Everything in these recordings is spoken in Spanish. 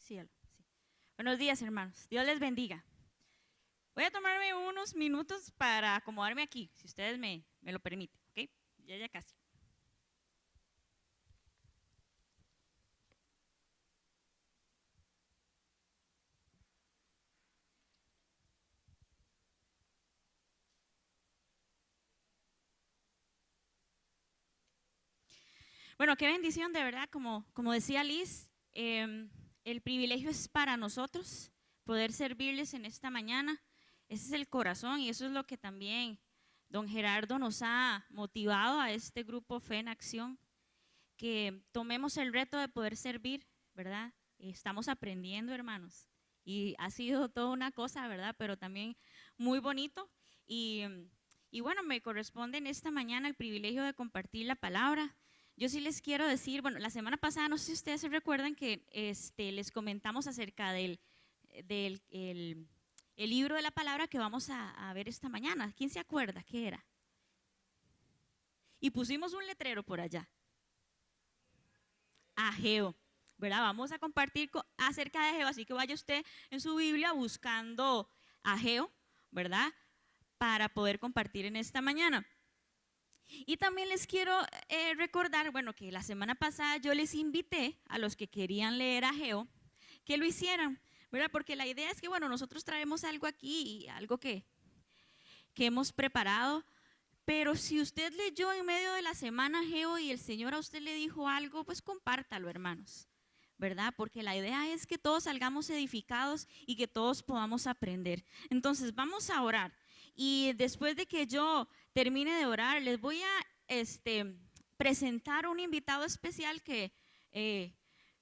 Cielo. Sí. Buenos días, hermanos. Dios les bendiga. Voy a tomarme unos minutos para acomodarme aquí, si ustedes me lo permiten, ¿ok? Ya casi. Bueno, qué bendición, de verdad, como decía Liz, el privilegio es para nosotros poder servirles en esta mañana. Ese es el corazón y eso es lo que también don Gerardo nos ha motivado a este grupo Fe en Acción, que tomemos el reto de poder servir, ¿verdad? Estamos aprendiendo, hermanos, y ha sido toda una cosa, ¿verdad? Pero también muy bonito y bueno, me corresponde en esta mañana el privilegio de compartir la palabra. Yo sí les quiero decir, bueno, la semana pasada, no sé si ustedes se recuerdan que les comentamos acerca del libro de la palabra que vamos a ver esta mañana. ¿Quién se acuerda qué era? Y pusimos un letrero por allá. Ageo, ¿verdad? Vamos a compartir acerca de Ageo, así que vaya usted en su Biblia buscando Ageo, ¿verdad? Para poder compartir en esta mañana. Y también les quiero recordar, bueno, que la semana pasada yo les invité a los que querían leer Ageo que lo hicieran, ¿verdad? Porque la idea es que, bueno, nosotros traemos algo aquí, algo que hemos preparado, pero si usted leyó en medio de la semana Ageo y el Señor a usted le dijo algo, pues compártalo, hermanos, ¿verdad? Porque la idea es que todos salgamos edificados y que todos podamos aprender. Entonces, vamos a orar. Y después de que yo termine de orar, les voy a presentar un invitado especial que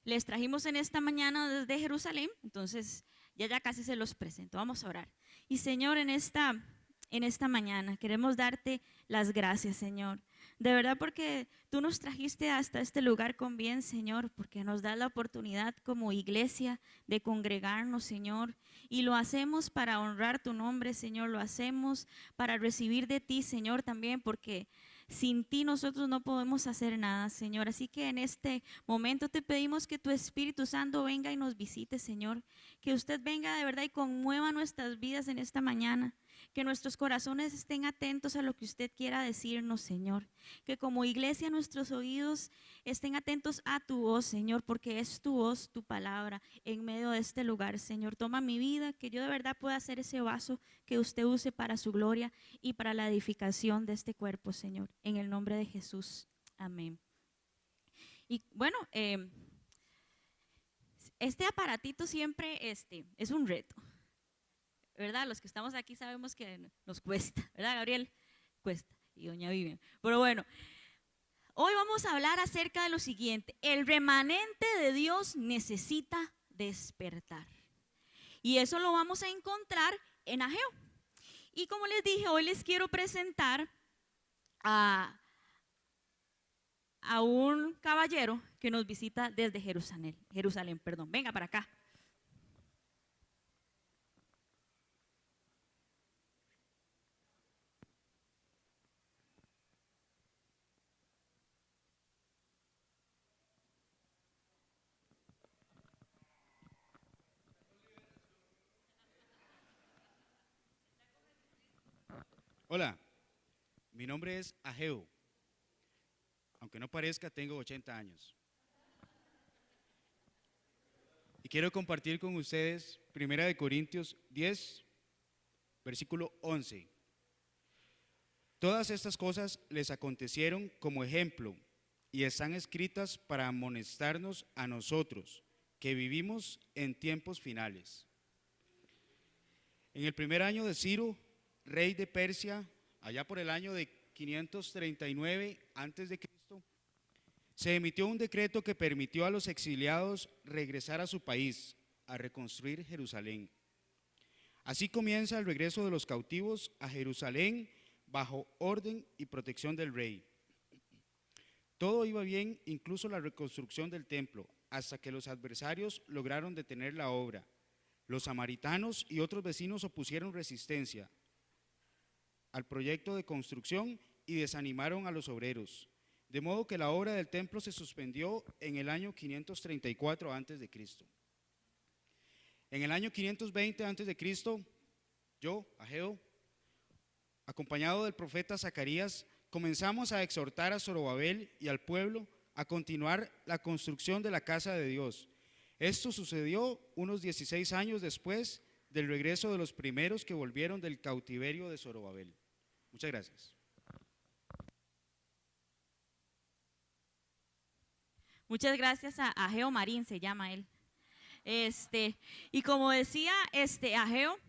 les trajimos en esta mañana desde Jerusalén. Entonces, ya casi se los presento. Vamos a orar. Y Señor, en esta mañana queremos darte las gracias, Señor. De verdad, porque tú nos trajiste hasta este lugar con bien, Señor, porque nos das la oportunidad como iglesia de congregarnos, Señor, y lo hacemos para honrar tu nombre, Señor, lo hacemos para recibir de ti, Señor, también, porque sin ti nosotros no podemos hacer nada, Señor. Así que en este momento te pedimos que tu Espíritu Santo venga y nos visite, Señor, que usted venga de verdad y conmueva nuestras vidas en esta mañana. Que nuestros corazones estén atentos a lo que usted quiera decirnos, Señor. Que como iglesia nuestros oídos estén atentos a tu voz, Señor, porque es tu voz, tu palabra en medio de este lugar, Señor. Toma mi vida, que yo de verdad pueda ser ese vaso que usted use para su gloria y para la edificación de este cuerpo, Señor. En el nombre de Jesús. Amén. Y bueno, este aparatito siempre es un reto, ¿verdad? Los que estamos aquí sabemos que nos cuesta, ¿verdad, Gabriel? Cuesta. Y doña Vivian. Pero bueno, hoy vamos a hablar acerca de lo siguiente. El remanente de Dios necesita despertar. Y eso lo vamos a encontrar en Ageo. Y como les dije, hoy les quiero presentar a un caballero que nos visita desde Jerusalén, perdón. Venga para acá. Hola, mi nombre es Ageo. Aunque no parezca, tengo 80 años. Y quiero compartir con ustedes 1 Corintios 10, versículo 11. Todas estas cosas les acontecieron como ejemplo y están escritas para amonestarnos a nosotros, que vivimos en tiempos finales. En el primer año de Ciro, rey de Persia, allá por el año de 539 a.C., se emitió un decreto que permitió a los exiliados regresar a su país, a reconstruir Jerusalén. Así comienza el regreso de los cautivos a Jerusalén bajo orden y protección del rey. Todo iba bien, incluso la reconstrucción del templo, hasta que los adversarios lograron detener la obra. Los samaritanos y otros vecinos opusieron resistencia al proyecto de construcción y desanimaron a los obreros, de modo que la obra del templo se suspendió en el año 534 a.C. En el año 520 a.C., yo, Ageo, acompañado del profeta Zacarías, comenzamos a exhortar a Zorobabel y al pueblo a continuar la construcción de la casa de Dios. Esto sucedió unos 16 años después del regreso de los primeros que volvieron del cautiverio de Zorobabel. Muchas gracias. Muchas gracias a Ageo Marín, se llama él. Y como decía Ageo,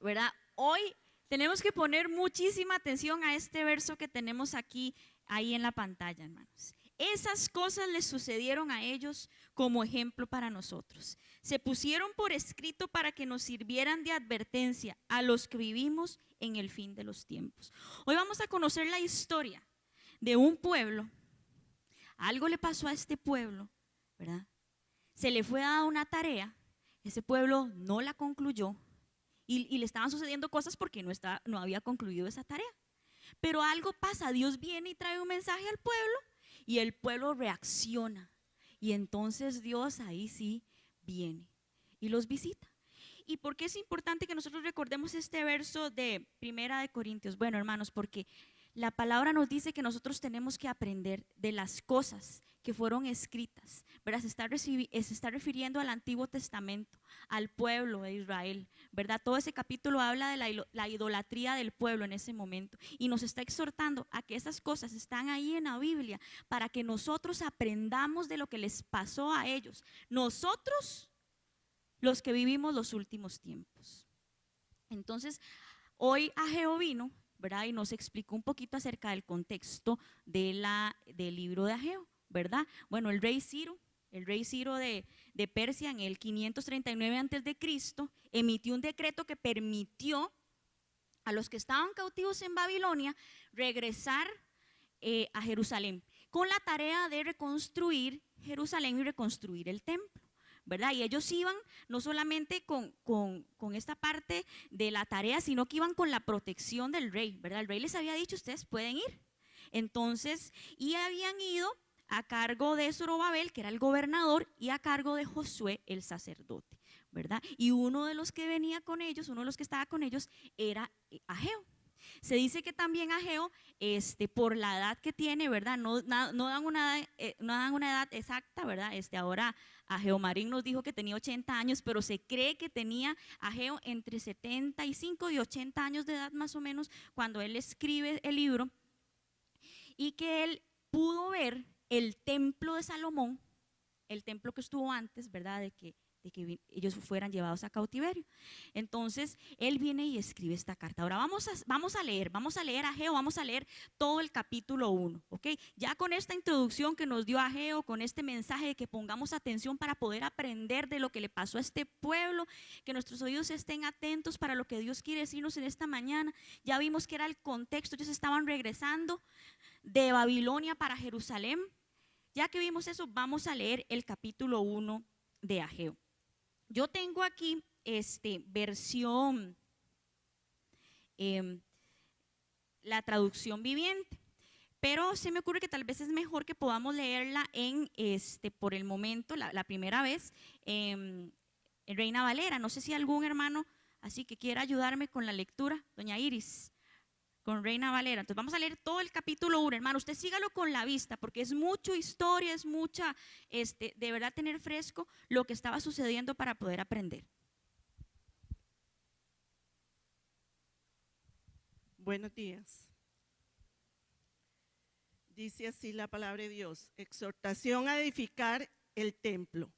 ¿verdad? Hoy tenemos que poner muchísima atención a este verso que tenemos ahí en la pantalla, hermanos. Esas cosas les sucedieron a ellos como ejemplo para nosotros. Se pusieron por escrito para que nos sirvieran de advertencia a los que vivimos en el fin de los tiempos. Hoy vamos a conocer la historia de un pueblo. Algo le pasó a este pueblo, ¿verdad? Se le fue dada una tarea, ese pueblo no la concluyó y le estaban sucediendo cosas porque no había concluido esa tarea. Pero algo pasa, Dios viene y trae un mensaje al pueblo y el pueblo reacciona. Y entonces Dios ahí sí viene y los visita. ¿Y por qué es importante que nosotros recordemos este verso de Primera de Corintios? Bueno, hermanos, porque la palabra nos dice que nosotros tenemos que aprender de las cosas que fueron escritas, ¿verdad? Se está refiriendo al Antiguo Testamento, al pueblo de Israel, ¿verdad? Todo ese capítulo habla de la idolatría del pueblo en ese momento y nos está exhortando a que esas cosas están ahí en la Biblia para que nosotros aprendamos de lo que les pasó a ellos. Nosotros, los que vivimos los últimos tiempos. Entonces, hoy Ageo vino, ¿verdad? Y nos explicó un poquito acerca del contexto del libro de Ageo, ¿verdad? Bueno, el rey Ciro de Persia en el 539 a.C. emitió un decreto que permitió a los que estaban cautivos en Babilonia regresar a Jerusalén con la tarea de reconstruir Jerusalén y reconstruir el templo, ¿verdad? Y ellos iban no solamente con esta parte de la tarea, sino que iban con la protección del rey, ¿verdad? El rey les había dicho, ustedes pueden ir. Entonces, y habían ido a cargo de Zorobabel, que era el gobernador, y a cargo de Josué, el sacerdote, ¿verdad? Y uno de los que venía con ellos, uno de los que estaba con ellos, era Ageo. Se dice que también Ageo, por la edad que tiene, ¿verdad? No dan una edad exacta, ¿verdad? Ahora Ageo Marín nos dijo que tenía 80 años, pero se cree que tenía Ageo entre 75 y 80 años de edad más o menos cuando él escribe el libro, y que él pudo ver el templo de Salomón, el templo que estuvo antes, ¿verdad? De que ellos fueran llevados a cautiverio. Entonces, él viene y escribe esta carta. Ahora vamos a leer Ageo, vamos a leer todo el capítulo 1, ¿ok? Ya con esta introducción que nos dio Ageo, con este mensaje de que pongamos atención para poder aprender de lo que le pasó a este pueblo, que nuestros oídos estén atentos para lo que Dios quiere decirnos en esta mañana. Ya vimos que era el contexto, ellos estaban regresando de Babilonia para Jerusalén. Ya que vimos eso, vamos a leer el capítulo 1 de Ageo. Yo tengo aquí versión, la traducción viviente, pero se me ocurre que tal vez es mejor que podamos leerla por el momento, la primera vez, en Reina Valera. No sé si algún hermano así que quiera ayudarme con la lectura, doña Iris, con Reina Valera. Entonces vamos a leer todo el capítulo 1, hermano. Usted sígalo con la vista porque es mucha historia, es mucha, de verdad tener fresco lo que estaba sucediendo para poder aprender. Buenos días. Dice así la palabra de Dios: exhortación a edificar el templo.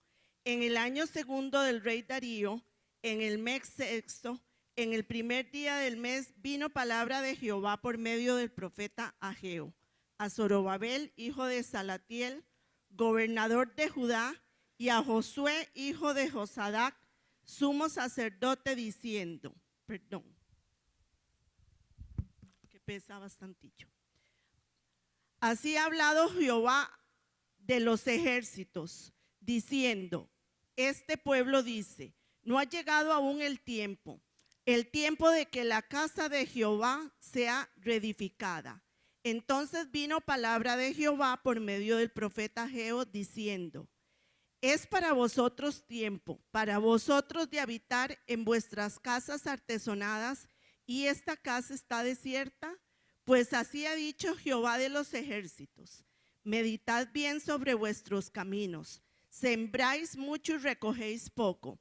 En el año segundo del rey Darío, en el mes sexto, en el primer día del mes, vino palabra de Jehová por medio del profeta Ageo a Zorobabel, hijo de Salatiel, gobernador de Judá, y a Josué, hijo de Josadac, sumo sacerdote, diciendo, que pesa bastantillo. Así ha hablado Jehová de los ejércitos, diciendo, este pueblo dice, no ha llegado aún el tiempo de que la casa de Jehová sea reedificada. Entonces vino palabra de Jehová por medio del profeta Ageo, diciendo, Es para vosotros tiempo, para vosotros de habitar en vuestras casas artesonadas, y esta casa está desierta. Pues así ha dicho Jehová de los ejércitos: meditad bien sobre vuestros caminos, sembráis mucho y recogéis poco,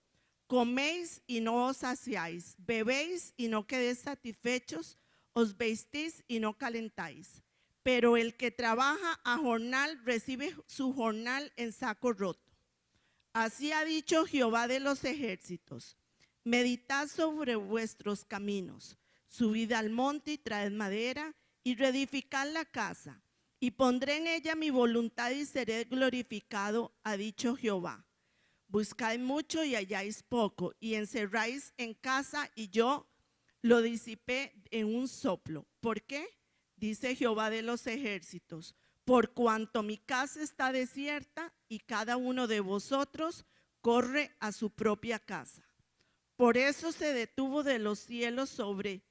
coméis y no os saciáis, bebéis y no quedéis satisfechos, os vestís y no calentáis. Pero el que trabaja a jornal recibe su jornal en saco roto. Así ha dicho Jehová de los ejércitos: meditad sobre vuestros caminos, subid al monte y traed madera y reedificad la casa, y pondré en ella mi voluntad y seré glorificado, ha dicho Jehová. Buscáis mucho y halláis poco, y encerráis en casa, y yo lo disipé en un soplo. ¿Por qué? Dice Jehová de los ejércitos: por cuanto mi casa está desierta y cada uno de vosotros corre a su propia casa. Por eso se detuvo de los cielos sobre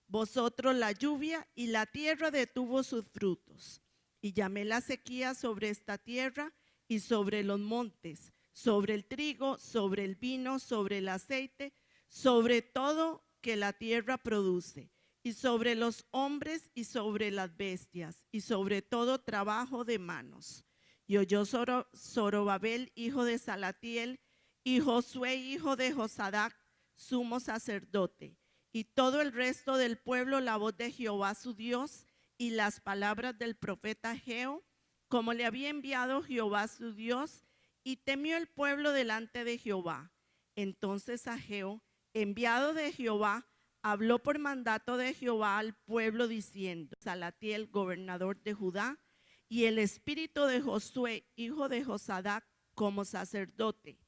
vosotros la lluvia, y la tierra detuvo sus frutos. Y llamé la sequía sobre esta tierra y sobre los montes, sobre el trigo, sobre el vino, sobre el aceite, sobre todo que la tierra produce, y sobre los hombres y sobre las bestias, y sobre todo trabajo de manos. Y oyó Zorobabel, hijo de Salatiel, y Josué, hijo de Josadac, sumo sacerdote, y todo el resto del pueblo, la voz de Jehová su Dios, y las palabras del profeta Ageo, como le había enviado Jehová su Dios, y temió el pueblo delante de Jehová. Entonces Ageo, enviado de Jehová, habló por mandato de Jehová al pueblo diciendo: Salatiel, gobernador de Judá, y el espíritu de Josué, hijo de Josadac, como sacerdote,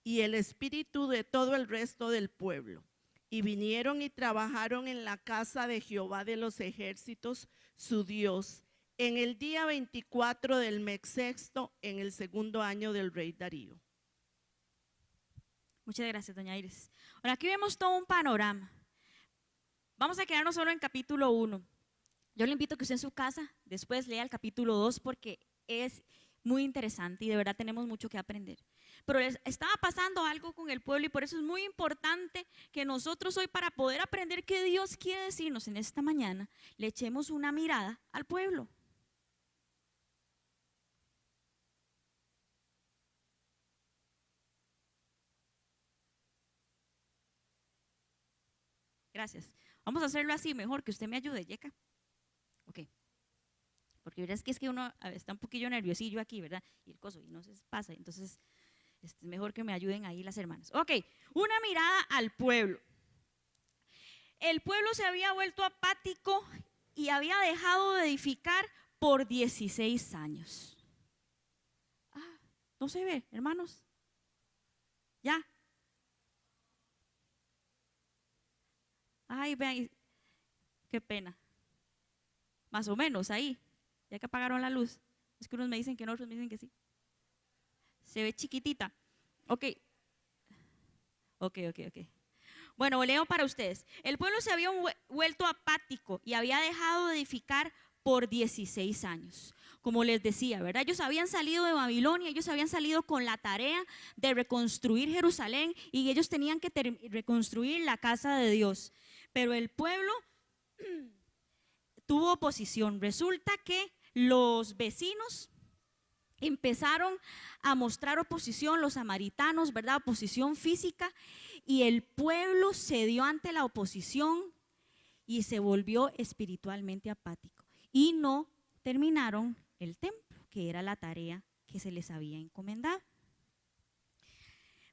y el espíritu de todo el resto del pueblo. Y vinieron y trabajaron en la casa de Jehová de los ejércitos, su Dios, en el día 24 del mes sexto, en el segundo año del rey Darío. Muchas gracias, doña Iris. Ahora, aquí vemos todo un panorama. Vamos a quedarnos solo en capítulo 1. Yo le invito a que usted en su casa después lea el capítulo 2 porque es muy interesante y de verdad tenemos mucho que aprender. Pero les estaba pasando algo con el pueblo y por eso es muy importante que nosotros hoy, para poder aprender qué Dios quiere decirnos en esta mañana, le echemos una mirada al pueblo. Gracias. Vamos a hacerlo así, mejor que usted me ayude, Yeka. Ok. Porque verás que es que uno está un poquillo nerviosillo aquí, ¿verdad? Y el coso, y no se pasa. Entonces, es mejor que me ayuden ahí las hermanas. Ok, una mirada al pueblo. El pueblo se había vuelto apático y había dejado de edificar por 16 años. Ah, no se ve, hermanos. Ya. Ay, vean, qué pena. Más o menos ahí, ya que apagaron la luz. Es que unos me dicen que no, otros me dicen que sí. Se ve chiquitita. Ok. Bueno, leo para ustedes. El pueblo se había vuelto apático y había dejado de edificar por 16 años. Como les decía, ¿verdad? Ellos habían salido de Babilonia, ellos habían salido con la tarea de reconstruir Jerusalén y ellos tenían que reconstruir la casa de Dios. Pero el pueblo tuvo oposición. Resulta que los vecinos empezaron a mostrar oposición, los samaritanos, ¿verdad? Oposición física, y el pueblo cedió ante la oposición y se volvió espiritualmente apático. Y no terminaron el templo, que era la tarea que se les había encomendado.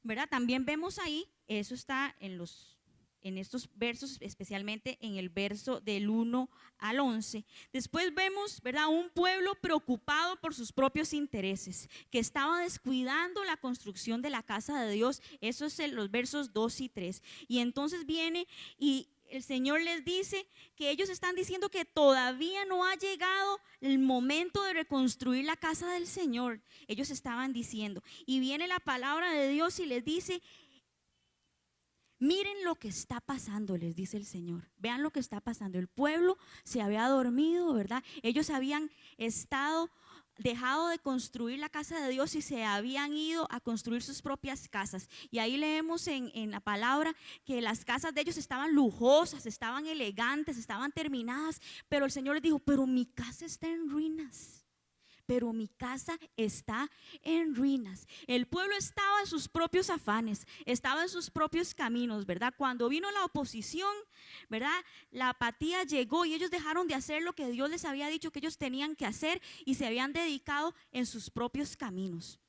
¿Verdad? También vemos ahí, eso está en estos versos, especialmente en el verso del 1 al 11. Después vemos, ¿verdad?, un pueblo preocupado por sus propios intereses, que estaba descuidando la construcción de la casa de Dios. Eso es en los versos 2 y 3. Y entonces viene y el Señor les dice que ellos están diciendo que todavía no ha llegado el momento de reconstruir la casa del Señor. Ellos estaban diciendo, y viene la palabra de Dios y les dice: miren lo que está pasando, les dice el Señor. Vean lo que está pasando. El pueblo se había dormido, ¿verdad? Ellos habían estado dejado de construir la casa de Dios y se habían ido a construir sus propias casas. Y ahí leemos en la palabra que las casas de ellos estaban lujosas, estaban elegantes, estaban terminadas, pero el Señor les dijo, pero mi casa está en ruinas. Pero mi casa está en ruinas. El pueblo estaba en sus propios afanes, estaba en sus propios caminos, ¿verdad? Cuando vino la oposición, ¿verdad? La apatía llegó y ellos dejaron de hacer lo que Dios les había dicho que ellos tenían que hacer y se habían dedicado en sus propios caminos.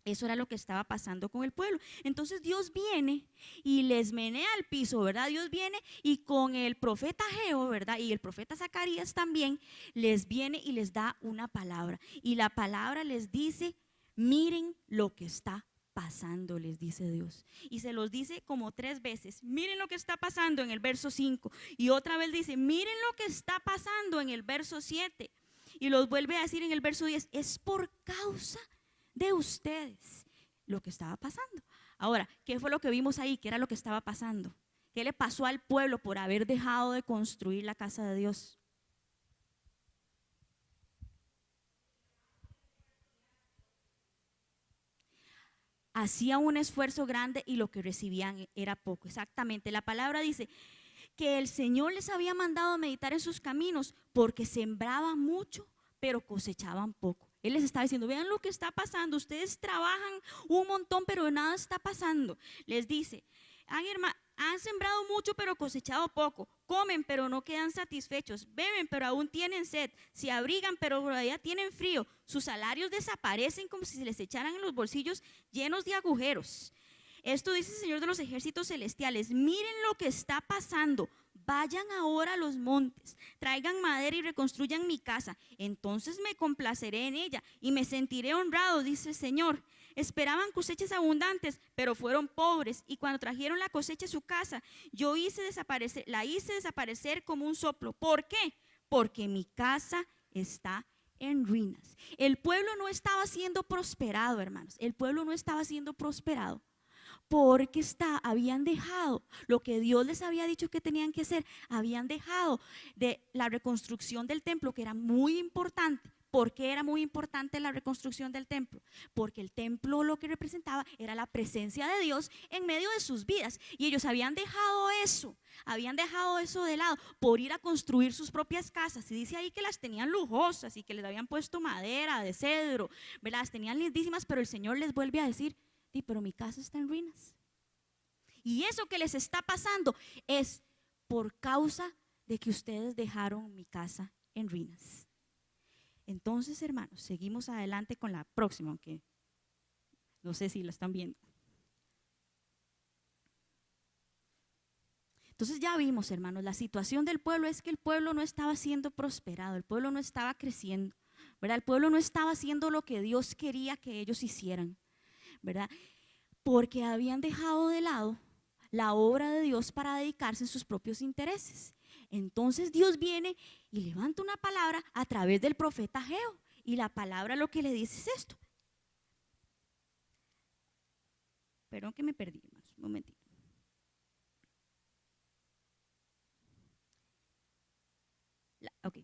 Eso era lo que estaba pasando con el pueblo. Entonces Dios viene y les menea el piso, ¿verdad? Dios viene y con el profeta Ageo, ¿verdad? Y el profeta Zacarías también les viene y les da una palabra. Y la palabra les dice, miren lo que está pasando, les dice Dios. Y se los dice como 3 veces. Miren lo que está pasando en el verso 5. Y otra vez dice, miren lo que está pasando en el verso 7. Y los vuelve a decir en el verso 10, es por causa de ustedes lo que estaba pasando. Ahora, ¿qué fue lo que vimos ahí? ¿Qué era lo que estaba pasando? ¿Qué le pasó al pueblo por haber dejado de construir la casa de Dios? Hacía un esfuerzo grande y lo que recibían era poco. Exactamente, la palabra dice que el Señor les había mandado a meditar en sus caminos porque sembraban mucho, pero cosechaban poco. Él les está diciendo, vean lo que está pasando, ustedes trabajan un montón, pero nada está pasando. Les dice, han sembrado mucho, pero cosechado poco. Comen, pero no quedan satisfechos. Beben, pero aún tienen sed. Se abrigan, pero todavía tienen frío. Sus salarios desaparecen como si se les echaran en los bolsillos llenos de agujeros. Esto dice el Señor de los ejércitos celestiales. Miren lo que está pasando. Vayan ahora a los montes, traigan madera y reconstruyan mi casa. Entonces me complaceré en ella y me sentiré honrado, dice el Señor. Esperaban cosechas abundantes, pero fueron pobres. Y cuando trajeron la cosecha a su casa, la hice desaparecer como un soplo. ¿Por qué? Porque mi casa está en ruinas. El pueblo no estaba siendo prosperado, hermanos. El pueblo no estaba siendo prosperado porque habían dejado lo que Dios les había dicho que tenían que hacer. Habían dejado de la reconstrucción del templo, que era muy importante. ¿Por qué era muy importante la reconstrucción del templo? Porque el templo lo que representaba era la presencia de Dios en medio de sus vidas. Y ellos habían dejado eso de lado por ir a construir sus propias casas. Y dice ahí que las tenían lujosas y que les habían puesto madera de cedro, ¿verdad? Las tenían lindísimas, pero el Señor les vuelve a decir, sí, pero mi casa está en ruinas. Y eso que les está pasando es por causa de que ustedes dejaron mi casa en ruinas. Entonces, hermanos, seguimos adelante con la próxima, aunque no sé si la están viendo. Entonces ya vimos, hermanos, la situación del pueblo es que el pueblo no estaba siendo prosperado, el pueblo no estaba creciendo, ¿verdad? El pueblo no estaba haciendo lo que Dios quería que ellos hicieran, ¿verdad? Porque habían dejado de lado la obra de Dios para dedicarse a sus propios intereses. Entonces Dios viene y levanta una palabra a través del profeta Ageo. Y la palabra lo que le dice es esto. Perdón que me perdí, hermanos, un momentito. Ok.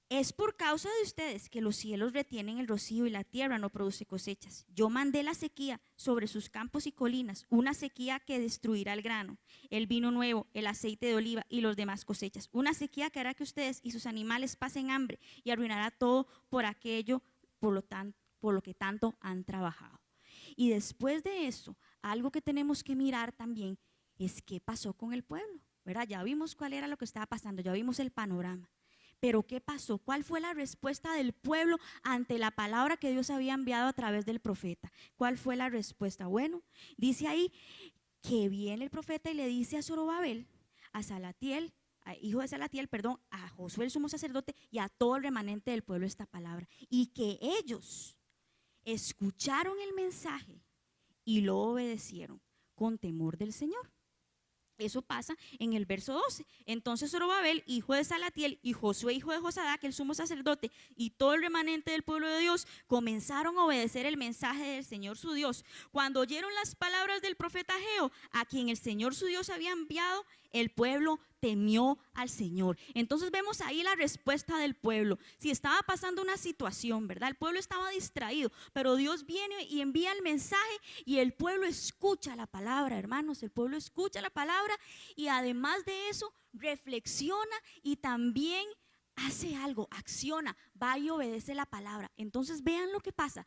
Es por causa de ustedes que los cielos retienen el rocío y la tierra no produce cosechas. Yo mandé la sequía sobre sus campos y colinas, una sequía que destruirá el grano, el vino nuevo, el aceite de oliva y los demás cosechas. Una sequía que hará que ustedes y sus animales pasen hambre y arruinará todo por aquello, por lo que tanto han trabajado. Y después de eso, algo que tenemos que mirar también es qué pasó con el pueblo, ¿verdad? Ya vimos cuál era lo que estaba pasando, ya vimos el panorama. Pero ¿qué pasó? ¿Cuál fue la respuesta del pueblo ante la palabra que Dios había enviado a través del profeta? ¿Cuál fue la respuesta? Bueno, dice ahí que viene el profeta y le dice a Zorobabel, a Salatiel, hijo de Salatiel, perdón, a Josué el sumo sacerdote y a todo el remanente del pueblo esta palabra. Y que ellos escucharon el mensaje y lo obedecieron con temor del Señor. Eso pasa en el verso 12. Entonces Zorobabel, hijo de Salatiel, y Josué, hijo de Josadac, el sumo sacerdote, y todo el remanente del pueblo de Dios comenzaron a obedecer el mensaje del Señor su Dios. Cuando oyeron las palabras del profeta Ageo, a quien el Señor su Dios había enviado, el pueblo temió al Señor. Entonces vemos ahí la respuesta del pueblo. Si estaba pasando una situación, ¿verdad? El pueblo estaba distraído, pero Dios viene y envía el mensaje y el pueblo escucha la palabra, hermanos. El pueblo escucha la palabra y además de eso reflexiona y también hace algo, acciona, va y obedece la palabra. Entonces vean lo que pasa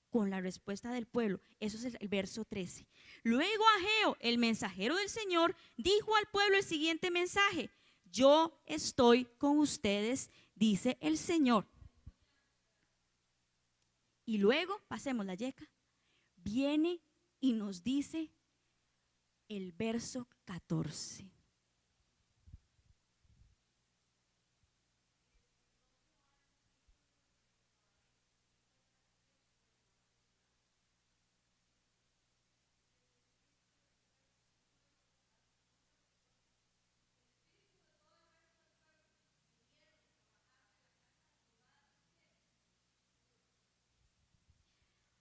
con la respuesta del pueblo. Eso es el verso 13. Luego Ageo, el mensajero del Señor, dijo al pueblo el siguiente mensaje: yo estoy con ustedes, dice el Señor. Y luego, pasemos la yeca, viene y nos dice el verso 14.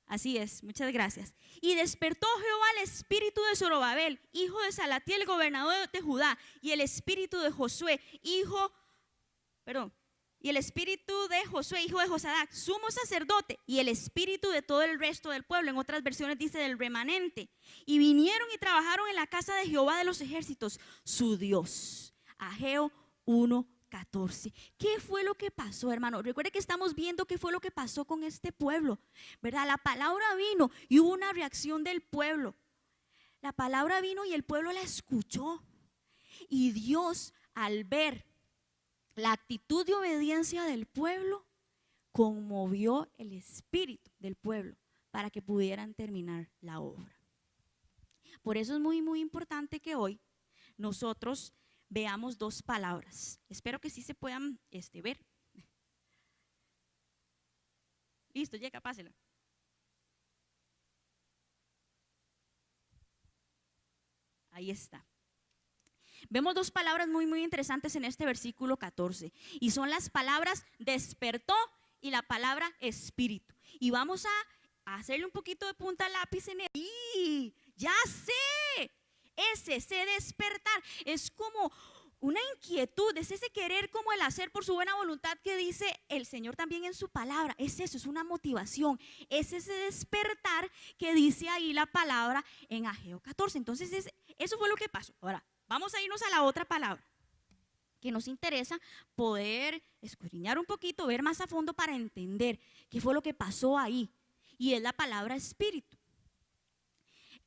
Así es, muchas gracias. Y despertó Jehová el espíritu de Zorobabel, hijo de Salatiel, gobernador de Judá, y el espíritu de Josué, hijo de Josadac, sumo sacerdote, y el espíritu de todo el resto del pueblo. En otras versiones dice del remanente. Y vinieron y trabajaron en la casa de Jehová de los ejércitos, su Dios. Ageo 1:14. ¿Qué fue lo que pasó, hermano? Recuerde que estamos viendo qué fue lo que pasó con este pueblo, ¿verdad? La palabra vino y hubo una reacción del pueblo. La palabra vino y el pueblo la escuchó. Y Dios, al ver la actitud de obediencia del pueblo, conmovió el espíritu del pueblo para que pudieran terminar la obra. Por eso es muy, muy importante que hoy nosotros veamos dos palabras. Espero que sí se puedan ver. Listo, llega, pásela. Ahí está. Vemos dos palabras muy, muy interesantes en este versículo 14. Y son las palabras despertó y la palabra espíritu. Y vamos a hacerle un poquito de punta al lápiz en el. ¡Y! ¡Ya sé! Ese despertar es como una inquietud, es ese querer como el hacer por su buena voluntad que dice el Señor también en su palabra. Es eso, es una motivación, es ese despertar que dice ahí la palabra en Ageo 14. Entonces eso fue lo que pasó. Ahora vamos a irnos a la otra palabra que nos interesa poder escudriñar un poquito, ver más a fondo para entender qué fue lo que pasó ahí, y es la palabra espíritu.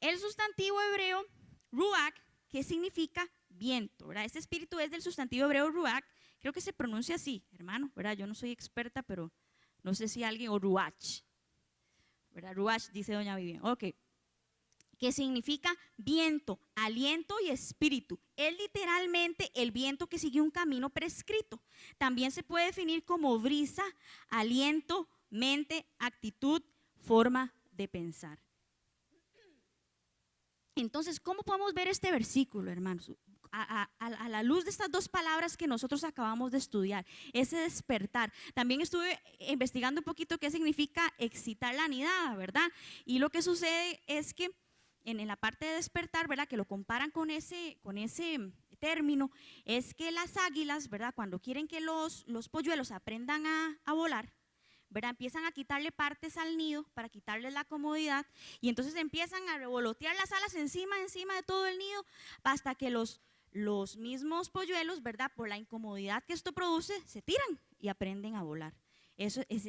El sustantivo hebreo ruach, que significa viento, ¿verdad? Este espíritu es del sustantivo hebreo ruach, creo que se pronuncia así, hermano, ¿verdad? Yo no soy experta, pero no sé si alguien, o ruach, ¿verdad? Ruach, dice doña Vivian, ok, que significa viento, aliento y espíritu. Es literalmente el viento que sigue un camino prescrito. También se puede definir como brisa, aliento, mente, actitud, forma de pensar. Entonces, ¿cómo podemos ver este versículo, hermanos? A la luz de estas dos palabras que nosotros acabamos de estudiar, ese despertar. También estuve investigando un poquito qué significa excitar la nidada, ¿verdad? Y lo que sucede es que en la parte de despertar, ¿verdad? Que lo comparan con ese término, es que las águilas, ¿verdad? Cuando quieren que los polluelos aprendan a volar, ¿verdad? Empiezan a quitarle partes al nido para quitarles la comodidad, y entonces empiezan a revolotear las alas encima de todo el nido hasta que los mismos polluelos, ¿verdad? Por la incomodidad que esto produce, se tiran y aprenden a volar. Eso es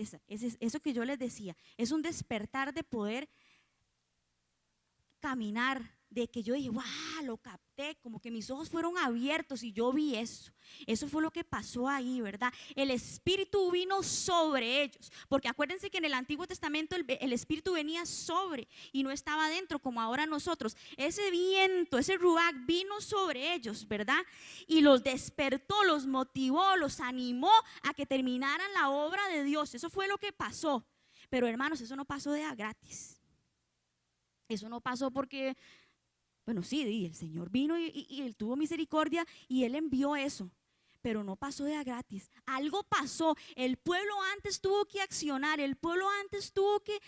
eso que yo les decía, es un despertar de poder caminar, de que yo dije, wow, lo capté, como que mis ojos fueron abiertos y yo vi eso. Eso fue lo que pasó ahí, ¿verdad? El Espíritu vino sobre ellos, porque acuérdense que en el Antiguo Testamento el Espíritu venía sobre y no estaba dentro como ahora nosotros. Ese viento, ese ruach vino sobre ellos, ¿verdad? Y los despertó, los motivó, los animó a que terminaran la obra de Dios. Eso fue lo que pasó. Pero hermanos, eso no pasó de a gratis. Eso no pasó porque, bueno, sí, el Señor vino y Él tuvo misericordia y Él envió eso, pero no pasó de a gratis. Algo pasó, el pueblo antes tuvo que accionar, el pueblo antes tuvo que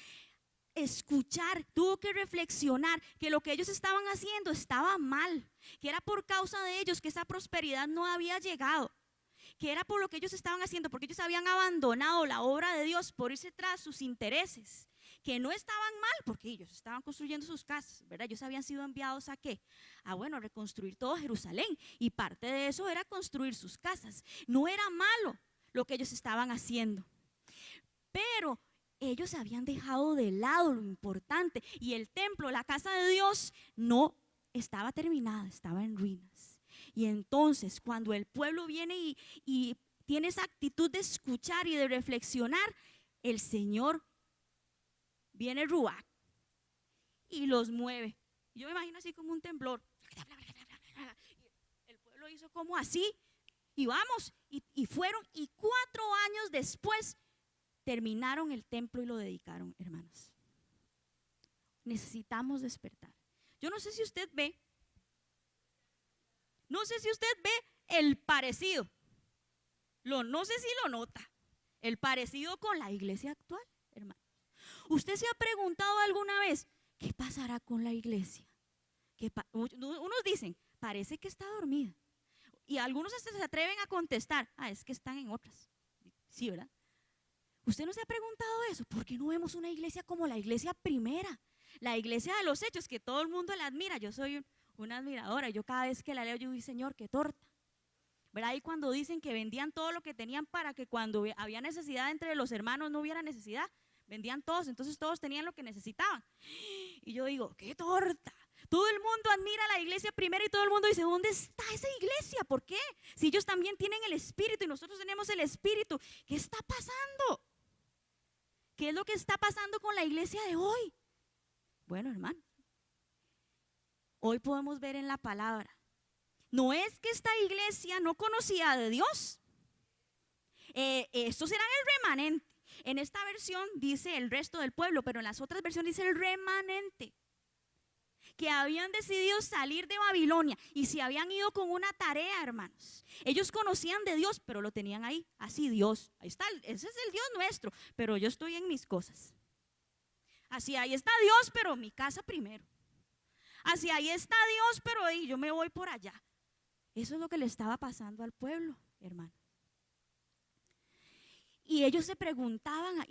escuchar, tuvo que reflexionar que lo que ellos estaban haciendo estaba mal, que era por causa de ellos que esa prosperidad no había llegado, que era por lo que ellos estaban haciendo, porque ellos habían abandonado la obra de Dios por irse tras sus intereses, que no estaban mal porque ellos estaban construyendo sus casas, ¿verdad? Ellos habían sido enviados ¿a qué? A reconstruir todo Jerusalén, y parte de eso era construir sus casas. No era malo lo que ellos estaban haciendo, pero ellos habían dejado de lado lo importante, y el templo, la casa de Dios, no estaba terminada, estaba en ruinas. Y entonces cuando el pueblo viene y tiene esa actitud de escuchar y de reflexionar, el Señor viene Ruach y los mueve. Yo me imagino así como un temblor. El pueblo hizo como así, y vamos, y fueron, y 4 años después terminaron el templo y lo dedicaron, hermanos. Necesitamos despertar. Yo no sé si usted ve el parecido. No sé si lo nota, el parecido con la iglesia actual, hermano. ¿Usted se ha preguntado alguna vez qué pasará con la iglesia? Unos dicen, parece que está dormida. Y algunos hasta se atreven a contestar, es que están en otras. Sí, ¿verdad? ¿Usted no se ha preguntado eso? ¿Por qué no vemos una iglesia como la iglesia primera? La iglesia de los Hechos, que todo el mundo la admira. Yo soy una admiradora. Yo cada vez que la leo, yo digo, Señor, qué torta. ¿Verdad? Y cuando dicen que vendían todo lo que tenían para que cuando había necesidad entre los hermanos no hubiera necesidad, vendían todos, entonces todos tenían lo que necesitaban. Y yo digo, qué torta. Todo el mundo admira a la iglesia primera y todo el mundo dice, ¿dónde está esa iglesia? ¿Por qué? Si ellos también tienen el Espíritu y nosotros tenemos el Espíritu, ¿qué está pasando? ¿Qué es lo que está pasando con la iglesia de hoy? Bueno, hermano, hoy podemos ver en la palabra, no es que esta iglesia no conocía de Dios. Estos eran el remanente. En esta versión dice el resto del pueblo, pero en las otras versiones dice el remanente, que habían decidido salir de Babilonia y se habían ido con una tarea, hermanos. Ellos conocían de Dios, pero lo tenían ahí, así Dios, ahí está, ese es el Dios nuestro, pero yo estoy en mis cosas. Así, ahí está Dios, pero mi casa primero. Así, ahí está Dios, pero yo me voy por allá. Eso es lo que le estaba pasando al pueblo, hermano. Y ellos se preguntaban,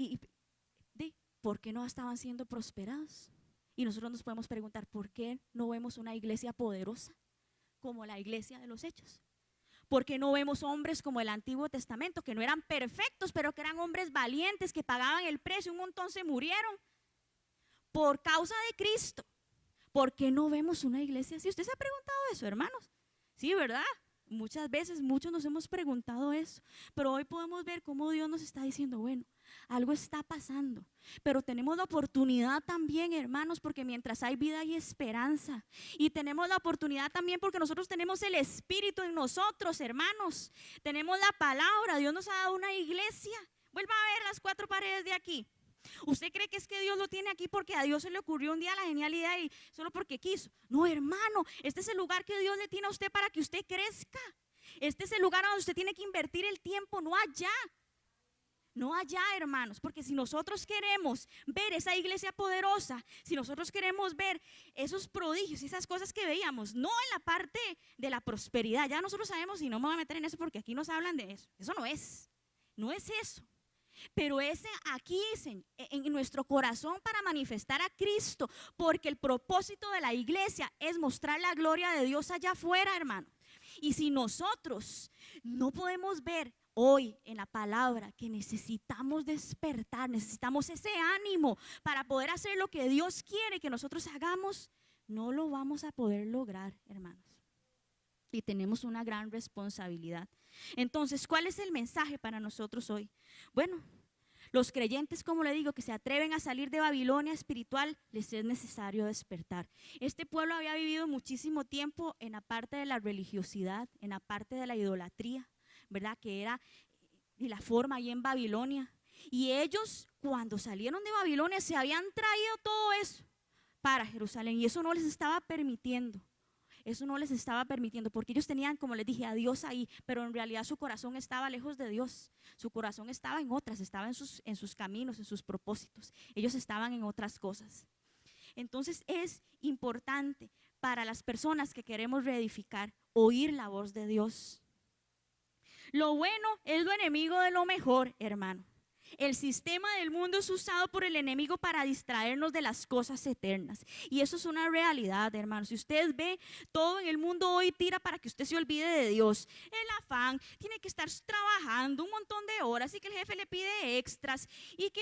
¿por qué no estaban siendo prosperados? Y nosotros nos podemos preguntar, ¿por qué no vemos una iglesia poderosa como la iglesia de los Hechos? ¿Por qué no vemos hombres como el Antiguo Testamento, que no eran perfectos, pero que eran hombres valientes, que pagaban el precio, un montón se murieron por causa de Cristo? ¿Por qué no vemos una iglesia así? ¿Usted se ha preguntado eso, hermanos? Sí, ¿verdad? Muchas veces, muchos nos hemos preguntado eso, pero hoy podemos ver cómo Dios nos está diciendo, bueno, algo está pasando, pero tenemos la oportunidad también, hermanos, porque mientras hay vida hay esperanza, y tenemos la oportunidad también porque nosotros tenemos el Espíritu en nosotros, hermanos, tenemos la palabra, Dios nos ha dado una iglesia. Vuelva a ver las 4 paredes de aquí. ¿Usted cree que es que Dios lo tiene aquí porque a Dios se le ocurrió un día la genial idea y solo porque quiso? No, hermano, este es el lugar que Dios le tiene a usted para que usted crezca. Este es el lugar donde usted tiene que invertir el tiempo, no allá. No allá, hermanos, porque si nosotros queremos ver esa iglesia poderosa, si nosotros queremos ver esos prodigios, esas cosas que veíamos, no en la parte de la prosperidad, ya nosotros sabemos, y no me voy a meter en eso porque aquí nos hablan de eso no es eso. Pero ese aquí en nuestro corazón para manifestar a Cristo, porque el propósito de la iglesia es mostrar la gloria de Dios allá afuera, hermano. Y si nosotros no podemos ver hoy en la palabra que necesitamos despertar, necesitamos ese ánimo para poder hacer lo que Dios quiere que nosotros hagamos, no lo vamos a poder lograr, hermanos. Y tenemos una gran responsabilidad. Entonces, ¿cuál es el mensaje para nosotros hoy? Bueno, los creyentes, como le digo, que se atreven a salir de Babilonia espiritual, les es necesario despertar. Este pueblo había vivido muchísimo tiempo en la parte de la religiosidad, en la parte de la idolatría, ¿verdad? Que era la forma ahí en Babilonia. Y ellos, cuando salieron de Babilonia, se habían traído todo eso para Jerusalén y eso no les estaba permitiendo eso no les estaba permitiendo, porque ellos tenían, como les dije, a Dios ahí, pero en realidad su corazón estaba lejos de Dios. Su corazón estaba en otras, estaba en sus caminos, en sus propósitos. Ellos estaban en otras cosas. Entonces es importante para las personas que queremos reedificar, oír la voz de Dios. Lo bueno es lo enemigo de lo mejor, hermano. El sistema del mundo es usado por el enemigo para distraernos de las cosas eternas. Y eso es una realidad, hermano. Si usted ve, todo en el mundo hoy tira para que usted se olvide de Dios. El afán, tiene que estar trabajando un montón de horas y que el jefe le pide extras y que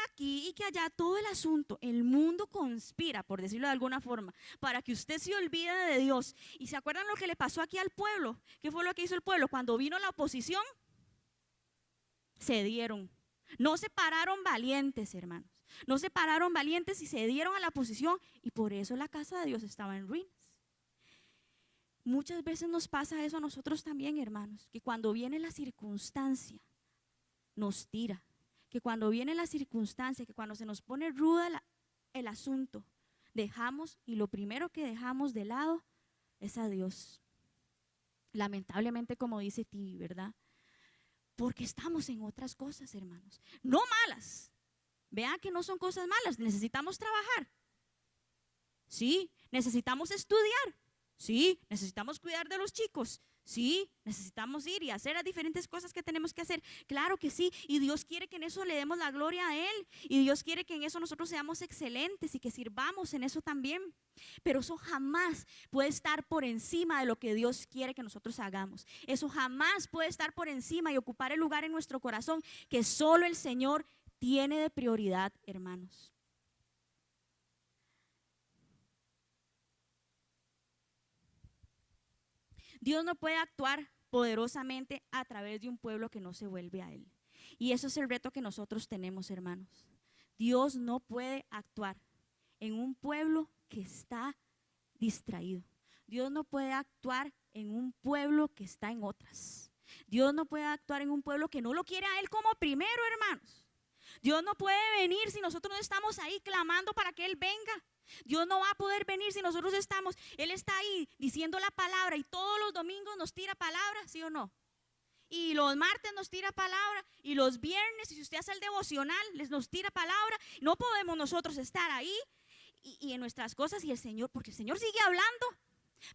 aquí y que allá, todo el asunto. El mundo conspira, por decirlo de alguna forma, para que usted se olvide de Dios. ¿Y se acuerdan lo que le pasó aquí al pueblo? ¿Qué fue lo que hizo el pueblo? Cuando vino la oposición, cedieron. No se pararon valientes, hermanos. No se pararon valientes y se dieron a la oposición, y por eso la casa de Dios estaba en ruinas. Muchas veces nos pasa eso a nosotros también, hermanos, que cuando viene la circunstancia nos tira, que cuando viene la circunstancia, que cuando se nos pone ruda el asunto, dejamos, y lo primero que dejamos de lado es a Dios. Lamentablemente, como dice Tibi, ¿verdad? Porque estamos en otras cosas, hermanos. No malas. Vean que no son cosas malas. Necesitamos trabajar. Sí. Necesitamos estudiar. Sí. Necesitamos cuidar de los chicos. Sí. Necesitamos ir y hacer las diferentes cosas que tenemos que hacer. Claro que sí. Y Dios quiere que en eso le demos la gloria a Él. Y Dios quiere que en eso nosotros seamos excelentes y que sirvamos en eso también. Pero eso jamás puede estar por encima de lo que Dios quiere que nosotros hagamos. Eso jamás puede estar por encima y ocupar el lugar en nuestro corazón que solo el Señor tiene de prioridad, hermanos. Dios no puede actuar poderosamente a través de un pueblo que no se vuelve a Él. Y eso es el reto que nosotros tenemos, hermanos. Dios no puede actuar en un pueblo que está distraído. Dios no puede actuar en un pueblo que está en otras. Dios no puede actuar en un pueblo que no lo quiere a Él como primero, hermanos. Dios no puede venir si nosotros no estamos ahí clamando para que Él venga. Dios no va a poder venir si nosotros estamos, Él está ahí diciendo la palabra y todos los domingos nos tira palabra, ¿sí o no? Y los martes nos tira palabra, y los viernes, y si usted hace el devocional, nos tira palabra. No podemos nosotros estar ahí y en nuestras cosas y el Señor, porque el Señor sigue hablando,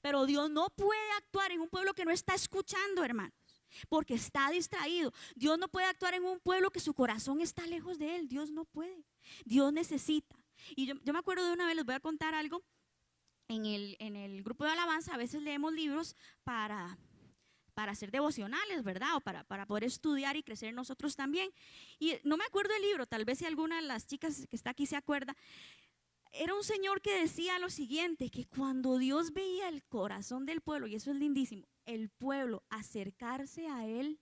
pero Dios no puede actuar en un pueblo que no está escuchando, hermanos, porque está distraído. Dios no puede actuar en un pueblo que su corazón está lejos de Él. Dios no puede. Dios necesita. Y yo me acuerdo de una vez, les voy a contar algo. En el grupo de alabanza a veces leemos libros para hacer devocionales, ¿verdad? O para poder estudiar y crecer nosotros también. Y no me acuerdo el libro, tal vez si alguna de las chicas que está aquí se acuerda. Era un señor que decía lo siguiente, que cuando Dios veía el corazón del pueblo, y eso es lindísimo, el pueblo acercarse a Él,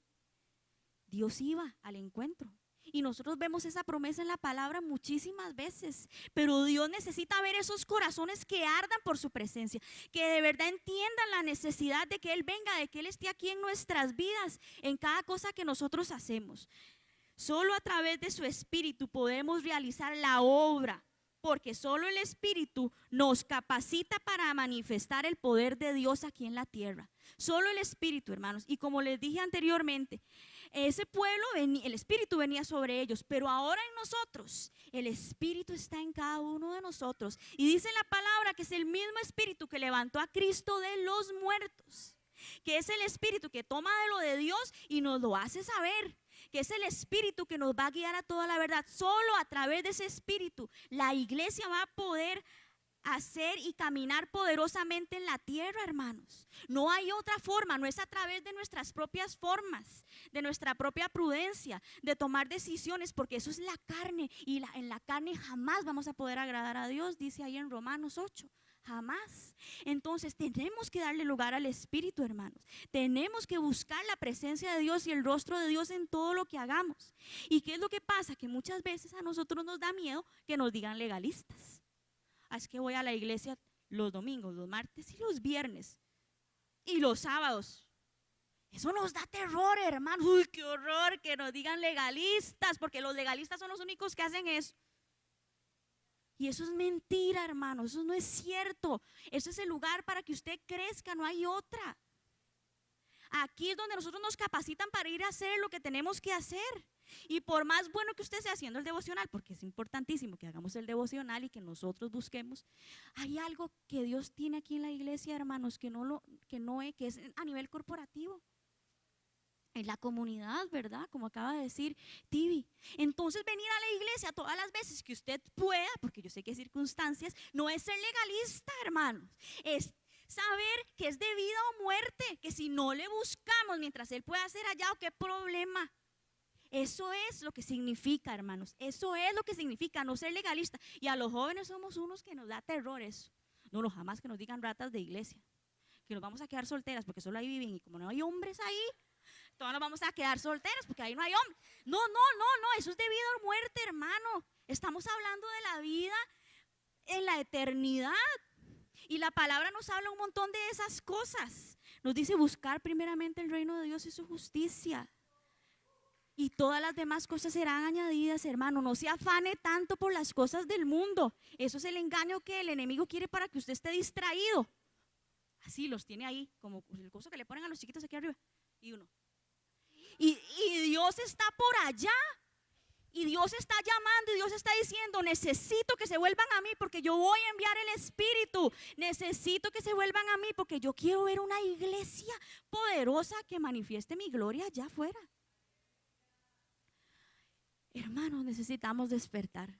Dios iba al encuentro. Y nosotros vemos esa promesa en la palabra muchísimas veces, pero Dios necesita ver esos corazones que ardan por su presencia, que de verdad entiendan la necesidad de que Él venga, de que Él esté aquí en nuestras vidas, en cada cosa que nosotros hacemos. Solo a través de su Espíritu podemos realizar la obra, porque solo el Espíritu nos capacita para manifestar el poder de Dios aquí en la tierra. Solo el Espíritu, hermanos. Y como les dije anteriormente, ese pueblo, el Espíritu venía sobre ellos, pero ahora en nosotros, el Espíritu está en cada uno de nosotros. Y dice la palabra que es el mismo Espíritu que levantó a Cristo de los muertos, que es el Espíritu que toma de lo de Dios y nos lo hace saber, que es el Espíritu que nos va a guiar a toda la verdad. Solo a través de ese Espíritu la iglesia va a poder hacer y caminar poderosamente en la tierra, hermanos. No hay otra forma, no es a través de nuestras propias formas, de nuestra propia prudencia, de tomar decisiones, porque eso es la carne, y en la carne jamás vamos a poder agradar a Dios, dice ahí en Romanos 8. Jamás. Entonces tenemos que darle lugar al Espíritu, hermanos. Tenemos que buscar la presencia de Dios y el rostro de Dios en todo lo que hagamos. ¿Y qué es lo que pasa? Que muchas veces a nosotros nos da miedo que nos digan legalistas. Es que voy a la iglesia los domingos, los martes y los viernes y los sábados. Eso nos da terror, hermanos. Uy, qué horror que nos digan legalistas, porque los legalistas son los únicos que hacen eso. Y eso es mentira, hermano, eso no es cierto. Eso es el lugar para que usted crezca, no hay otra. Aquí es donde nosotros nos capacitan para ir a hacer lo que tenemos que hacer. Y por más bueno que usted esté haciendo el devocional, porque es importantísimo que hagamos el devocional y que nosotros busquemos, hay algo que Dios tiene aquí en la iglesia, hermanos, que es a nivel corporativo. En la comunidad, ¿verdad? Como acaba de decir Tibi. Entonces venir a la iglesia todas las veces que usted pueda, porque yo sé que hay circunstancias, no es ser legalista, hermanos. Es saber que es de vida o muerte, que si no le buscamos mientras Él pueda hacer allá, ¿o qué problema? Eso es lo que significa, hermanos. Eso es lo que significa no ser legalista. Y a los jóvenes somos unos que nos da terror eso. No, jamás que nos digan ratas de iglesia. Que nos vamos a quedar solteras porque solo ahí viven y como no hay hombres ahí, todos nos vamos a quedar solteras porque ahí no hay hombres. No, eso es de vida o muerte, hermano. Estamos hablando de la vida en la eternidad. Y la palabra nos habla un montón de esas cosas. Nos dice buscar primeramente el reino de Dios y su justicia. Y todas las demás cosas serán añadidas, hermano. No se afane tanto por las cosas del mundo. Eso es el engaño que el enemigo quiere para que usted esté distraído. Así los tiene ahí, como el coso que le ponen a los chiquitos aquí arriba. Y uno. Y Dios está por allá. Y Dios está llamando y Dios está diciendo, necesito que se vuelvan a mí porque yo voy a enviar el Espíritu. Necesito que se vuelvan a mí porque yo quiero ver una iglesia poderosa que manifieste mi gloria allá afuera. Hermanos, necesitamos despertar.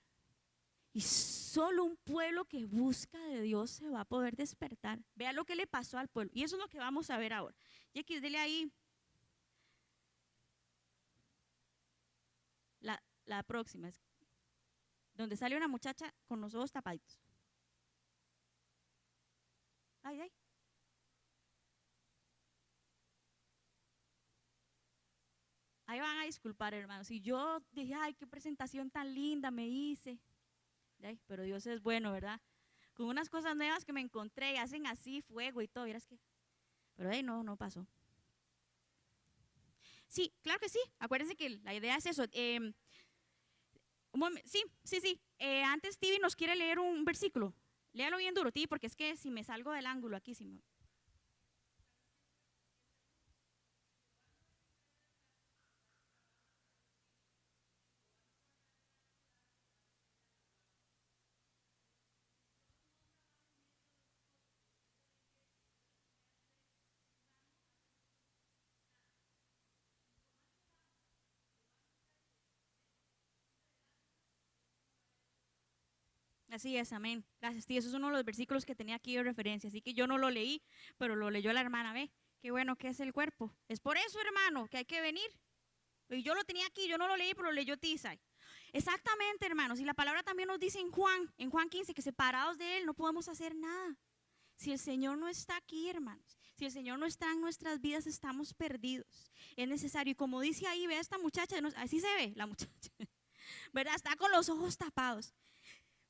Y solo un pueblo que busca de Dios se va a poder despertar. Vea lo que le pasó al pueblo. Y eso es lo que vamos a ver ahora. Jackie, dele ahí. La próxima es donde sale una muchacha con los ojos tapaditos. Ay. Ahí van a disculpar, hermanos. Y yo dije, ay, qué presentación tan linda me hice. Pero Dios es bueno, ¿verdad? Con unas cosas nuevas que me encontré y hacen así, fuego y todo. ¿Vieras qué? Pero no pasó. Sí, claro que sí. Acuérdense que la idea es eso. Sí. Antes Tibi nos quiere leer un versículo. Léalo bien duro, Tibi, porque es que si me salgo del ángulo aquí, si me... Así es, amén. Gracias, Tibi. Eso es uno de los versículos que tenía aquí de referencia. Así que yo no lo leí, pero lo leyó la hermana. Ve, qué bueno que es el cuerpo. Es por eso, hermano, que hay que venir. Y yo lo tenía aquí, yo no lo leí, pero lo leyó Tisay. Exactamente, hermanos. Y la palabra también nos dice en Juan 15, que separados de Él no podemos hacer nada. Si el Señor no está aquí, hermanos, si el Señor no está en nuestras vidas, estamos perdidos. Es necesario. Y como dice ahí, ve a esta muchacha, así se ve la muchacha, ¿verdad? Está con los ojos tapados.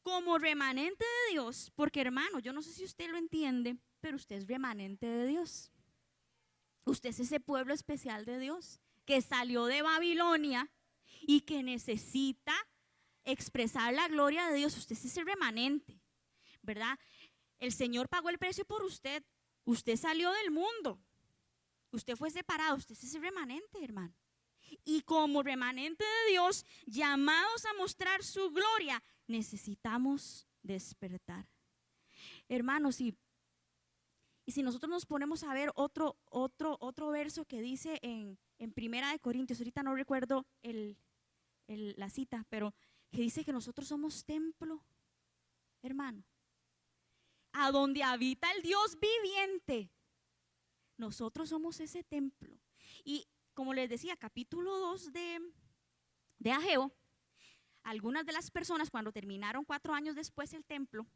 Como remanente de Dios, porque hermano, yo no sé si usted lo entiende, pero usted es remanente de Dios. Usted es ese pueblo especial de Dios que salió de Babilonia y que necesita expresar la gloria de Dios. Usted es ese remanente, ¿verdad? El Señor pagó el precio por usted. Usted salió del mundo. Usted fue separado. Usted es ese remanente, hermano. Y como remanente de Dios, llamados a mostrar su gloria, necesitamos despertar. Hermanos, y si nosotros nos ponemos a ver otro verso que dice en Primera de Corintios, ahorita no recuerdo la cita, pero que dice que nosotros somos templo, hermano, a donde habita el Dios viviente. Nosotros somos ese templo. Y como les decía, capítulo 2 de Ageo, algunas de las personas cuando terminaron 4 años después el templo,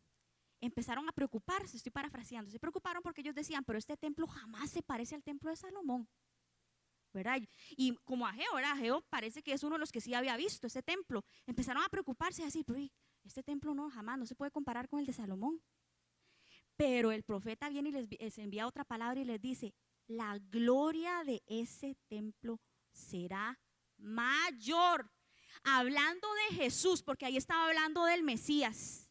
empezaron a preocuparse, estoy parafraseando, se preocuparon porque ellos decían, pero este templo jamás se parece al templo de Salomón, ¿verdad? Y como Ageo parece que es uno de los que sí había visto ese templo, empezaron a preocuparse así, pero este templo jamás no se puede comparar con el de Salomón. Pero el profeta viene y les envía otra palabra y les dice, la gloria de ese templo será mayor. Hablando de Jesús, porque ahí estaba hablando del Mesías,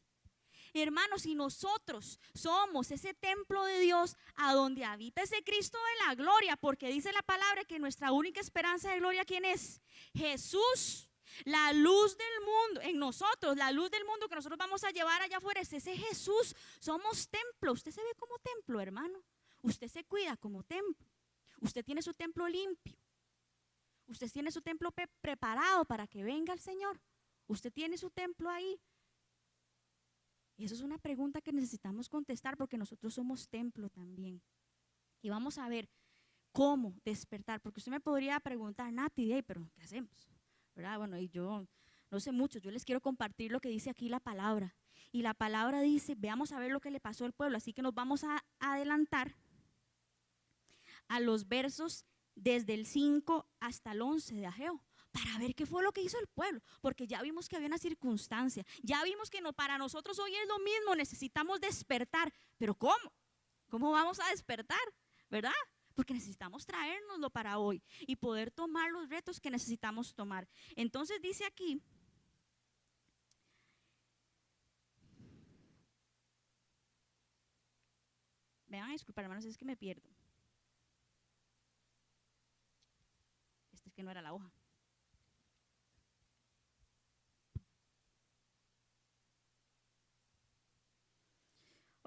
Hermanos, y nosotros somos ese templo de Dios a donde habita ese Cristo de la gloria, porque dice la palabra que nuestra única esperanza de gloria, ¿quién es? Jesús, la luz del mundo, en nosotros, la luz del mundo que nosotros vamos a llevar allá afuera es ese Jesús. Somos templo. Usted se ve como templo, hermano. Usted se cuida como templo. Usted tiene su templo limpio. Usted tiene su templo preparado para que venga el Señor. Usted tiene su templo ahí. Y eso es una pregunta que necesitamos contestar porque nosotros somos templo también. Y vamos a ver cómo despertar, porque usted me podría preguntar, Nati, pero ¿qué hacemos? ¿Verdad? Bueno, y yo no sé mucho, yo les quiero compartir lo que dice aquí la palabra. Y la palabra dice, veamos a ver lo que le pasó al pueblo, así que nos vamos a adelantar a los versos desde el 5 hasta el 11 de Ageo, para ver qué fue lo que hizo el pueblo, porque ya vimos que había una circunstancia, ya vimos que no, para nosotros hoy es lo mismo, necesitamos despertar, pero ¿cómo? ¿Cómo vamos a despertar? ¿Verdad? Porque necesitamos traérnoslo para hoy y poder tomar los retos que necesitamos tomar. Entonces dice aquí, me van a disculpar, hermanos, es que me pierdo. Es que no era la hoja.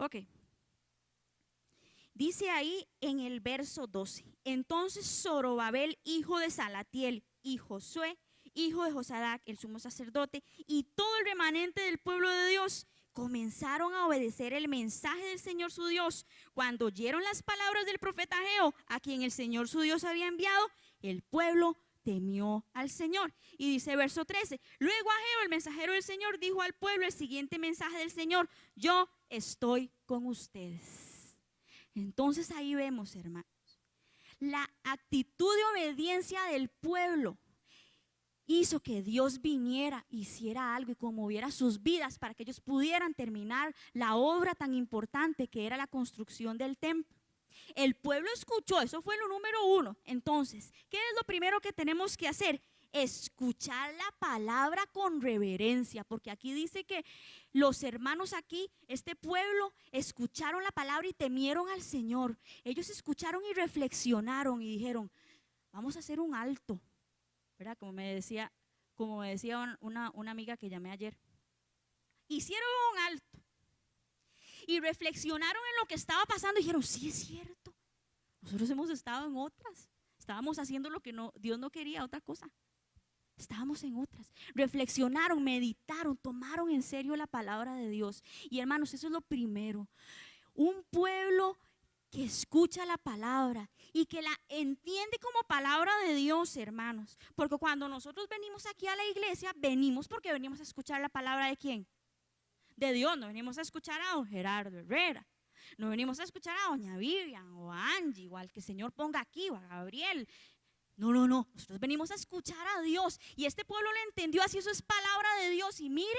Ok. Dice ahí en el verso 12, entonces Zorobabel, hijo de Salatiel, y Josué, hijo de Josadac, el sumo sacerdote, y todo el remanente del pueblo de Dios, comenzaron a obedecer el mensaje del Señor su Dios. Cuando oyeron las palabras del profeta Ageo, a quien el Señor su Dios había enviado, el pueblo temió al Señor. Y dice verso 13, luego Ageo, el mensajero del Señor, dijo al pueblo el siguiente mensaje del Señor: yo estoy con ustedes. Entonces ahí vemos, hermanos, la actitud de obediencia del pueblo hizo que Dios viniera, hiciera algo y conmoviera sus vidas para que ellos pudieran terminar la obra tan importante que era la construcción del templo. El pueblo escuchó, eso fue lo número 1. Entonces, ¿qué es lo primero que tenemos que hacer? Escuchar la palabra con reverencia, porque aquí dice que los hermanos aquí, este pueblo, escucharon la palabra y temieron al Señor. Ellos escucharon y reflexionaron y dijeron, vamos a hacer un alto, ¿verdad? Como me decía una amiga que llamé ayer. Hicieron un alto y reflexionaron en lo que estaba pasando y dijeron, sí es cierto, nosotros hemos estado en otras, estábamos haciendo lo que Dios no quería, otra cosa. Estábamos en otras. Reflexionaron, meditaron, tomaron en serio la palabra de Dios. Y hermanos, eso es lo primero. Un pueblo que escucha la palabra y que la entiende como palabra de Dios, hermanos. Porque cuando nosotros venimos aquí a la iglesia, venimos porque venimos a escuchar la palabra de ¿quién? De Dios. No venimos a escuchar a don Gerardo Herrera. No venimos a escuchar a doña Vivian o a Angie o al que el Señor ponga aquí o a Gabriel. No, nosotros venimos a escuchar a Dios y este pueblo lo entendió así, eso es palabra de Dios y mire,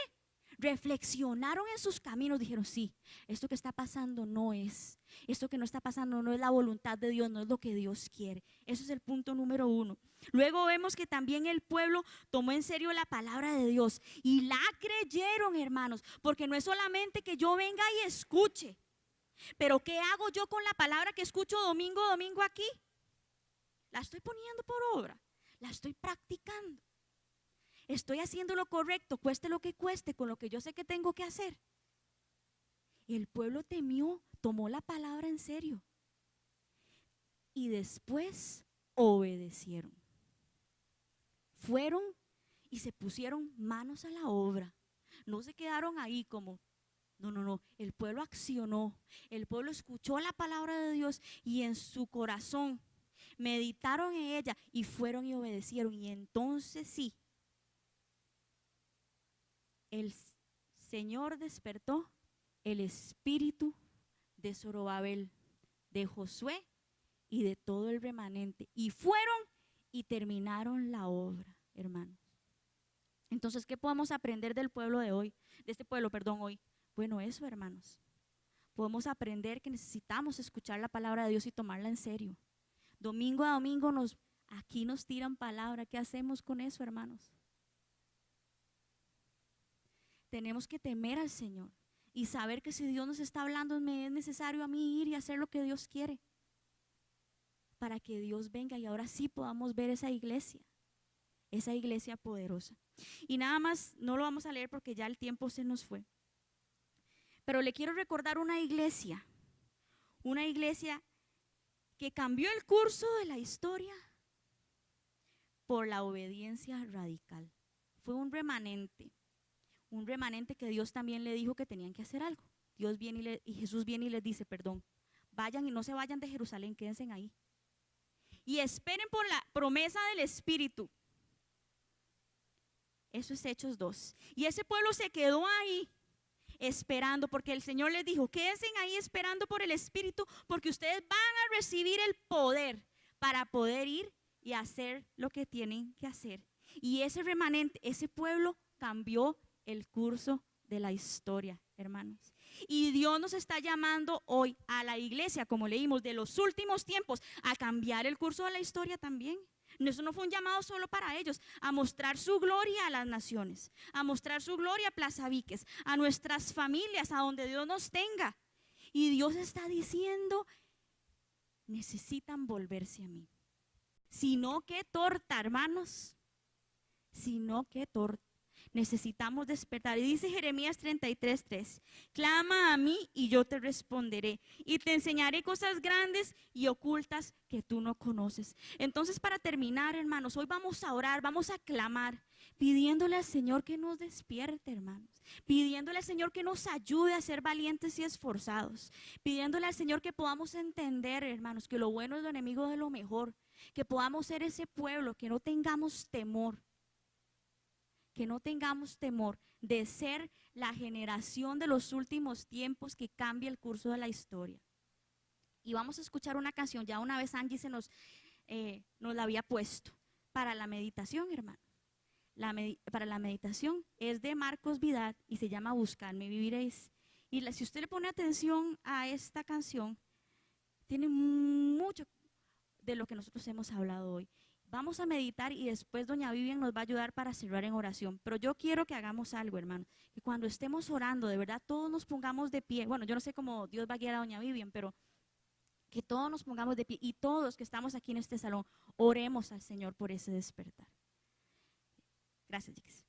reflexionaron en sus caminos, dijeron sí, esto que está pasando no es, esto que no está pasando no es la voluntad de Dios, no es lo que Dios quiere. Eso es el punto número 1. Luego vemos que también el pueblo tomó en serio la palabra de Dios y la creyeron, hermanos, porque no es solamente que yo venga y escuche, pero ¿qué hago yo con la palabra que escucho domingo a domingo aquí? La estoy poniendo por obra, la estoy practicando. Estoy haciendo lo correcto, cueste lo que cueste, con lo que yo sé que tengo que hacer. El pueblo temió, tomó la palabra en serio. Y después obedecieron. Fueron y se pusieron manos a la obra. No se quedaron ahí como, no. El pueblo accionó. El pueblo escuchó la palabra de Dios y en su corazón meditaron en ella y fueron y obedecieron. Y entonces sí, el Señor despertó el espíritu de Zorobabel, de Josué y de todo el remanente. Y fueron y terminaron la obra, hermanos. Entonces, ¿qué podemos aprender del pueblo de hoy? De este pueblo, perdón, hoy. Bueno, eso, hermanos. Podemos aprender que necesitamos escuchar la palabra de Dios y tomarla en serio. Domingo a domingo aquí nos tiran palabra. ¿Qué hacemos con eso, hermanos? Tenemos que temer al Señor y saber que si Dios nos está hablando, me es necesario a mí ir y hacer lo que Dios quiere, para que Dios venga y ahora sí podamos ver esa iglesia poderosa. Y nada más, no lo vamos a leer porque ya el tiempo se nos fue, pero le quiero recordar una iglesia que cambió el curso de la historia por la obediencia radical. Fue un remanente que Dios también le dijo que tenían que hacer algo. Dios viene y Jesús viene y les dice, perdón, vayan y no se vayan de Jerusalén, quédense ahí. Y esperen por la promesa del Espíritu. Eso es Hechos 2. Y ese pueblo se quedó ahí esperando, porque el Señor les dijo, quédense ahí esperando por el Espíritu, porque ustedes van a recibir el poder para poder ir y hacer lo que tienen que hacer. Y ese remanente, ese pueblo cambió el curso de la historia, hermanos. Y Dios nos está llamando hoy a la iglesia, como leímos, de los últimos tiempos, a cambiar el curso de la historia también. Eso no fue un llamado solo para ellos, a mostrar su gloria a las naciones, a mostrar su gloria a Plaza Víquez, a nuestras familias, a donde Dios nos tenga. Y Dios está diciendo, necesitan volverse a mí. Si no, qué torta, hermanos. Si no, qué torta. Necesitamos despertar. Y dice Jeremías 33:3, clama a mí y yo te responderé y te enseñaré cosas grandes y ocultas que tú no conoces. Entonces, para terminar, hermanos, hoy vamos a orar, vamos a clamar, pidiéndole al Señor que nos despierte, hermanos, pidiéndole al Señor que nos ayude a ser valientes y esforzados, pidiéndole al Señor que podamos entender, hermanos, que lo bueno es lo enemigo de lo mejor, que podamos ser ese pueblo, que no tengamos temor. Que no tengamos temor de ser la generación de los últimos tiempos que cambie el curso de la historia. Y vamos a escuchar una canción, ya una vez Angie nos la había puesto para la meditación, hermano. Para la meditación es de Marcos Vidal y se llama Buscadme y viviréis. Y si usted le pone atención a esta canción, tiene mucho de lo que nosotros hemos hablado hoy. Vamos a meditar y después doña Vivian nos va a ayudar para cerrar en oración. Pero yo quiero que hagamos algo, hermano. Que cuando estemos orando, de verdad, todos nos pongamos de pie. Bueno, yo no sé cómo Dios va a guiar a doña Vivian, pero que todos nos pongamos de pie. Y todos que estamos aquí en este salón, oremos al Señor por ese despertar. Gracias, chicas.